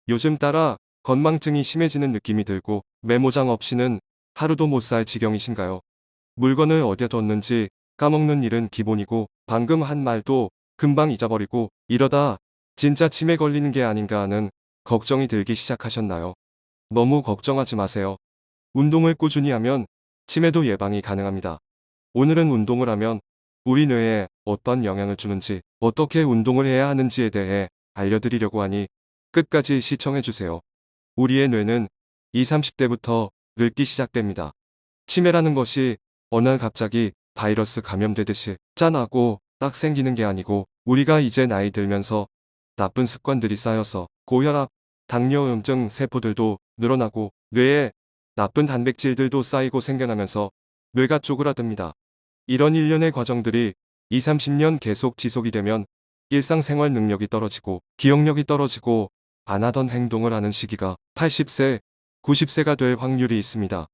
요즘 따라 건망증이 심해지는 느낌이 들고 메모장 없이는 하루도 못 살 지경이신가요? 물건을 어디에 뒀는지 까먹는 일은 기본이고 방금 한 말도 금방 잊어버리고 이러다 진짜 치매 걸리는 게 아닌가 하는 걱정이 들기 시작하셨나요? 너무 걱정하지 마세요. 운동을 꾸준히 하면 치매도 예방이 가능합니다. 오늘은 운동을 하면 우리 뇌에 어떤 영향을 주는지, 어떻게 운동을 해야 하는지에 대해 알려드리려고 하니 끝까지 시청해주세요. 우리의 뇌는 20, 30대부터 늙기 시작됩니다. 치매라는 것이 어느 날 갑자기 바이러스 감염되듯이 짠하고 딱 생기는 게 아니고 우리가 이제 나이 들면서 나쁜 습관들이 쌓여서 고혈압, 당뇨염증 세포들도 늘어나고 뇌에 나쁜 단백질들도 쌓이고 생겨나면서 뇌가 쪼그라듭니다. 이런 일련의 과정들이 20, 30년 계속 지속이 되면 일상생활 능력이 떨어지고 기억력이 떨어지고 안 하던 행동을 하는 시기가 80세, 90세가 될 확률이 있습니다.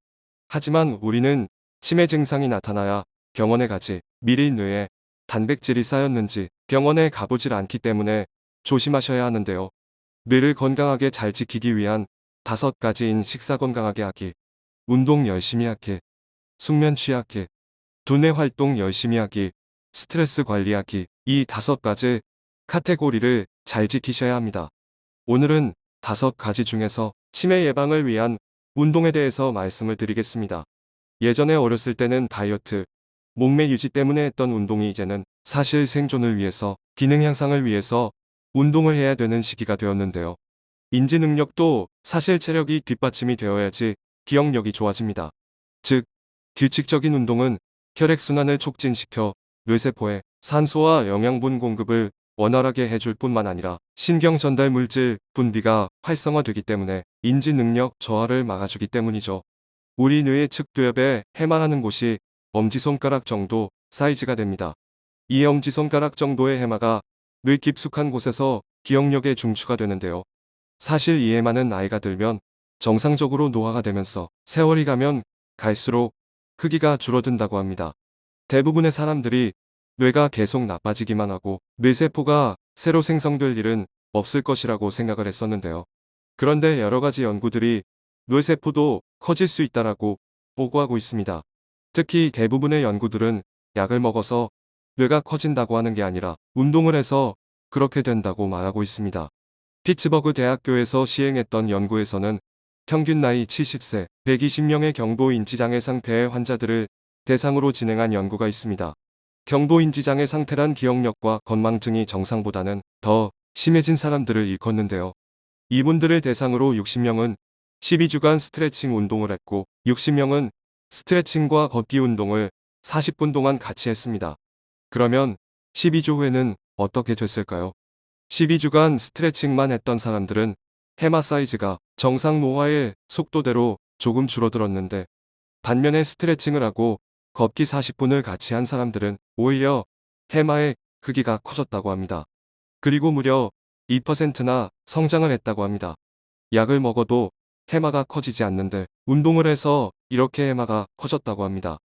하지만 우리는 치매 증상이 나타나야 병원에 가지 미리 뇌에 단백질이 쌓였는지 병원에 가보질 않기 때문에 조심하셔야 하는데요. 뇌를 건강하게 잘 지키기 위한 5가지인 식사 건강하게 하기, 운동 열심히 하기, 숙면 취하기, 두뇌 활동 열심히 하기, 스트레스 관리하기, 이 5가지 카테고리를 잘 지키셔야 합니다. 오늘은 5가지 중에서 치매 예방을 위한 운동에 대해서 말씀을 드리겠습니다. 예전에 어렸을 때는 다이어트, 몸매 유지 때문에 했던 운동이 이제는 사실 생존을 위해서, 기능 향상을 위해서 운동을 해야 되는 시기가 되었는데요. 인지 능력도 사실 체력이 뒷받침이 되어야지 기억력이 좋아집니다. 즉, 규칙적인 운동은 혈액순환을 촉진시켜 뇌세포에 산소와 영양분 공급을 원활하게 해줄 뿐만 아니라 신경 전달 물질 분비가 활성화되기 때문에 인지 능력 저하를 막아주기 때문이죠. 우리 뇌의 측두엽에 해마라는 곳이 엄지손가락 정도 사이즈가 됩니다. 이 엄지손가락 정도의 해마가 뇌 깊숙한 곳에서 기억력에 중추가 되는데요. 사실 이 해마는 나이가 들면 정상적으로 노화가 되면서 세월이 가면 갈수록 크기가 줄어든다고 합니다. 대부분의 사람들이 뇌가 계속 나빠지기만 하고 뇌세포가 새로 생성될 일은 없을 것이라고 생각을 했었는데요. 그런데 여러 가지 연구들이 뇌세포도 커질 수 있다라고 보고하고 있습니다. 특히 대부분의 연구들은 약을 먹어서 뇌가 커진다고 하는 게 아니라 운동을 해서 그렇게 된다고 말하고 있습니다. 피츠버그 대학교에서 시행했던 연구에서는 평균 나이 70세, 120명의 경도인지장애 상태의 환자들을 대상으로 진행한 연구가 있습니다. 경도인지장애 상태란 기억력과 건망증이 정상보다는 더 심해진 사람들을 일컫는데요. 이분들을 대상으로 60명은 12주간 스트레칭 운동을 했고 60명은 스트레칭과 걷기 운동을 40분 동안 같이 했습니다. 그러면 12주 후에는 어떻게 됐을까요? 12주간 스트레칭만 했던 사람들은 해마 사이즈가 정상 노화의 속도대로 조금 줄어들었는데 반면에 스트레칭을 하고 걷기 40분을 같이 한 사람들은 오히려 해마의 크기가 커졌다고 합니다. 그리고 무려 2%나 성장을 했다고 합니다. 약을 먹어도 해마가 커지지 않는데 운동을 해서 이렇게 해마가 커졌다고 합니다.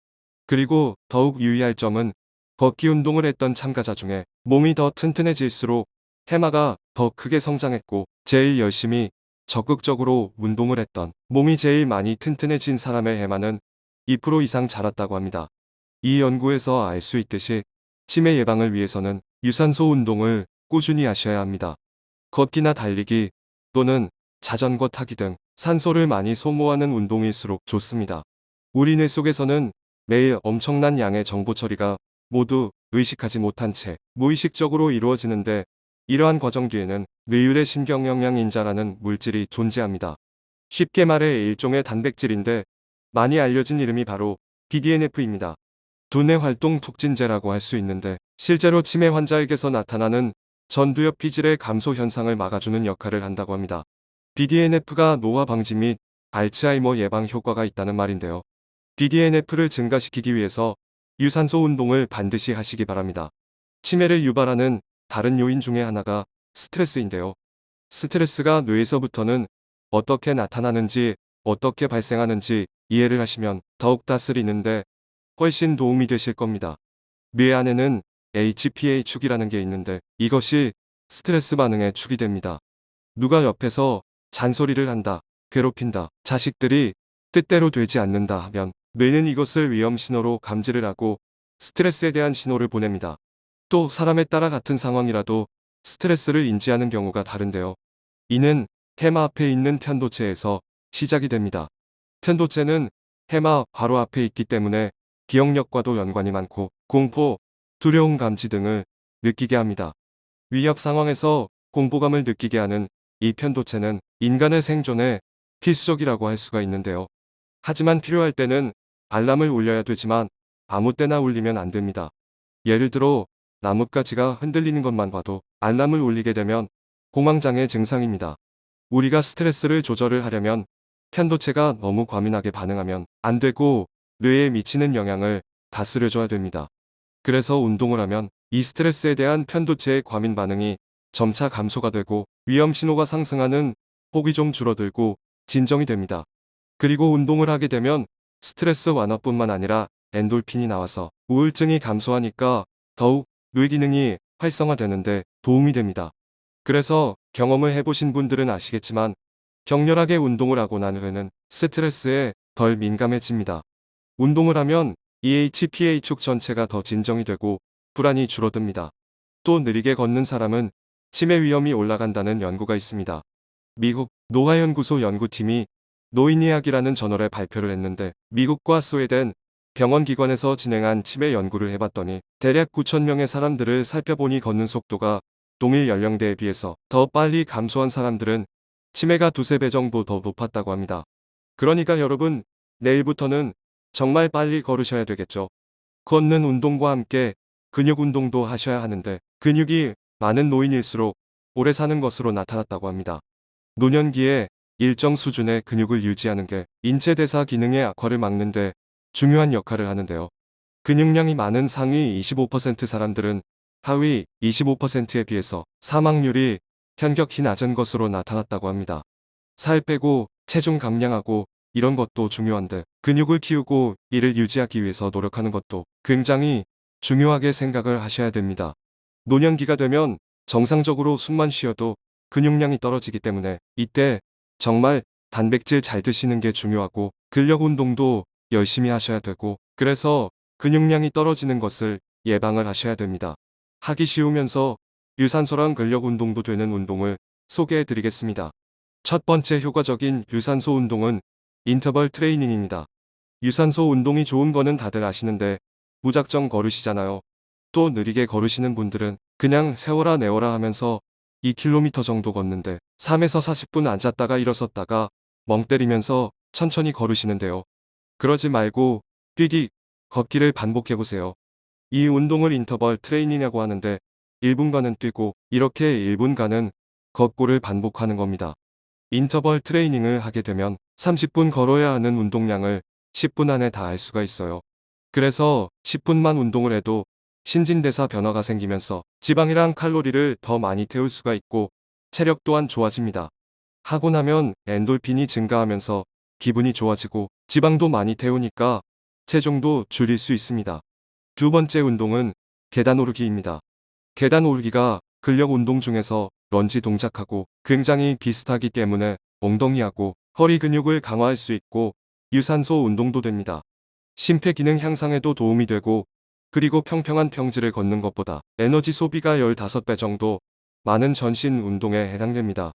그리고 더욱 유의할 점은 걷기 운동을 했던 참가자 중에 몸이 더 튼튼해질수록 해마가 더 크게 성장했고 제일 열심히 적극적으로 운동을 했던 몸이 제일 많이 튼튼해진 사람의 해마는 2% 이상 자랐다고 합니다. 이 연구에서 알 수 있듯이 치매 예방을 위해서는 유산소 운동을 꾸준히 하셔야 합니다. 걷기나 달리기 또는 자전거 타기 등 산소를 많이 소모하는 운동일수록 좋습니다. 우리 뇌 속에서는 매일 엄청난 양의 정보 처리가 모두 의식하지 못한 채 무의식적으로 이루어지는데 이러한 과정 뒤에는 뇌율의 신경영양인자라는 물질이 존재합니다. 쉽게 말해 일종의 단백질인데 많이 알려진 이름이 바로 BDNF입니다. 두뇌 활동 촉진제라고 할 수 있는데 실제로 치매 환자에게서 나타나는 전두엽 피질의 감소 현상을 막아주는 역할을 한다고 합니다. BDNF가 노화 방지 및 알츠하이머 예방 효과가 있다는 말인데요. BDNF를 증가시키기 위해서 유산소 운동을 반드시 하시기 바랍니다. 치매를 유발하는 다른 요인 중에 하나가 스트레스인데요. 스트레스가 뇌에서부터는 어떻게 나타나는지, 어떻게 발생하는지 이해를 하시면 더욱 다스리는데 훨씬 도움이 되실 겁니다. 뇌 안에는 HPA 축이라는 게 있는데 이것이 스트레스 반응의 축이 됩니다. 누가 옆에서 잔소리를 한다, 괴롭힌다, 자식들이 뜻대로 되지 않는다 하면 뇌는 이것을 위험 신호로 감지를 하고 스트레스에 대한 신호를 보냅니다. 또 사람에 따라 같은 상황이라도 스트레스를 인지하는 경우가 다른데요. 이는 해마 앞에 있는 편도체에서 시작이 됩니다. 편도체는 해마 바로 앞에 있기 때문에 기억력과도 연관이 많고 공포, 두려움 감지 등을 느끼게 합니다. 위협 상황에서 공포감을 느끼게 하는 이 편도체는 인간의 생존에 필수적이라고 할 수가 있는데요. 하지만 필요할 때는 알람을 울려야 되지만 아무 때나 울리면 안 됩니다. 예를 들어 나뭇가지가 흔들리는 것만 봐도 알람을 울리게 되면 공황장애 증상입니다. 우리가 스트레스를 조절을 하려면 편도체가 너무 과민하게 반응하면 안 되고 뇌에 미치는 영향을 다스려줘야 됩니다. 그래서 운동을 하면 이 스트레스에 대한 편도체의 과민 반응이 점차 감소가 되고 위험 신호가 상승하는 폭이 좀 줄어들고 진정이 됩니다. 그리고 운동을 하게 되면 스트레스 완화뿐만 아니라 엔돌핀이 나와서 우울증이 감소하니까 더욱 뇌 기능이 활성화되는데 도움이 됩니다. 그래서 경험을 해보신 분들은 아시겠지만 격렬하게 운동을 하고 난 후에는 스트레스에 덜 민감해집니다. 운동을 하면 EHPA축 전체가 더 진정이 되고 불안이 줄어듭니다. 또 느리게 걷는 사람은 치매 위험이 올라간다는 연구가 있습니다. 미국 노화연구소 연구팀이 노인의학이라는 저널에 발표를 했는데 미국과 스웨덴 병원기관에서 진행한 치매 연구를 해봤더니 대략 9,000명의 사람들을 살펴보니 걷는 속도가 동일 연령대에 비해서 더 빨리 감소한 사람들은 치매가 두세 배 정도 더 높았다고 합니다. 그러니까 여러분, 내일부터는 정말 빨리 걸으셔야 되겠죠. 걷는 운동과 함께 근육 운동도 하셔야 하는데 근육이 많은 노인일수록 오래 사는 것으로 나타났다고 합니다. 노년기에 일정 수준의 근육을 유지하는 게 인체 대사 기능의 악화를 막는 데 중요한 역할을 하는데요. 근육량이 많은 상위 25% 사람들은 하위 25%에 비해서 사망률이 현격히 낮은 것으로 나타났다고 합니다. 살 빼고 체중 감량하고 이런 것도 중요한데 근육을 키우고 이를 유지하기 위해서 노력하는 것도 굉장히 중요하게 생각을 하셔야 됩니다. 노년기가 되면 정상적으로 숨만 쉬어도 근육량이 떨어지기 때문에 이때 정말 단백질 잘 드시는 게 중요하고 근력 운동도 열심히 하셔야 되고 그래서 근육량이 떨어지는 것을 예방을 하셔야 됩니다. 하기 쉬우면서 유산소랑 근력 운동도 되는 운동을 소개해 드리겠습니다. 첫 번째 효과적인 유산소 운동은 인터벌 트레이닝입니다. 유산소 운동이 좋은 거는 다들 아시는데 무작정 걸으시잖아요. 또 느리게 걸으시는 분들은 그냥 세워라 내워라 하면서 2km 정도 걷는데 3에서 40분 앉았다가 일어섰다가 멍 때리면서 천천히 걸으시는데요. 그러지 말고 뛰기, 걷기를 반복해보세요. 이 운동을 인터벌 트레이닝이라고 하는데 1분간은 뛰고 이렇게 1분간은 걷고를 반복하는 겁니다. 인터벌 트레이닝을 하게 되면 30분 걸어야 하는 운동량을 10분 안에 다 할 수가 있어요. 그래서 10분만 운동을 해도 신진대사 변화가 생기면서 지방이랑 칼로리를 더 많이 태울 수가 있고 체력 또한 좋아집니다. 하고 나면 엔돌핀이 증가하면서 기분이 좋아지고 지방도 많이 태우니까 체중도 줄일 수 있습니다. 두 번째 운동은 계단 오르기입니다. 계단 오르기가 근력 운동 중에서 런지 동작하고 굉장히 비슷하기 때문에 엉덩이하고 허리 근육을 강화할 수 있고 유산소 운동도 됩니다. 심폐기능 향상에도 도움이 되고 그리고 평평한 평지를 걷는 것보다 에너지 소비가 15배 정도 많은 전신 운동에 해당됩니다.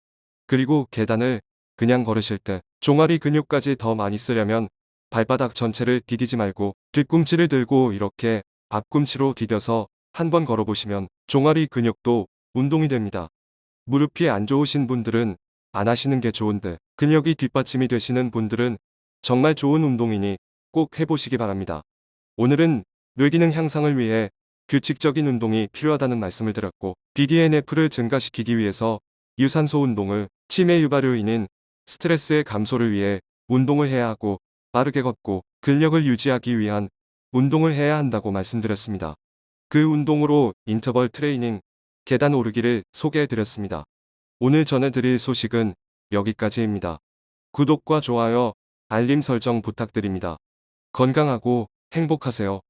그리고 계단을 그냥 걸으실 때 종아리 근육까지 더 많이 쓰려면 발바닥 전체를 디디지 말고 뒤꿈치를 들고 이렇게 앞꿈치로 디뎌서 한번 걸어보시면 종아리 근육도 운동이 됩니다. 무릎이 안 좋으신 분들은 안 하시는 게 좋은데 근력이 뒷받침이 되시는 분들은 정말 좋은 운동이니 꼭 해보시기 바랍니다. 오늘은 뇌기능 향상을 위해 규칙적인 운동이 필요하다는 말씀을 드렸고 BDNF를 증가시키기 위해서 유산소 운동을 치매 유발요인인 스트레스의 감소를 위해 운동을 해야 하고 빠르게 걷고 근력을 유지하기 위한 운동을 해야 한다고 말씀드렸습니다. 그 운동으로 인터벌 트레이닝, 계단 오르기를 소개해 드렸습니다. 오늘 전해드릴 소식은 여기까지입니다. 구독과 좋아요, 알림 설정 부탁드립니다. 건강하고 행복하세요.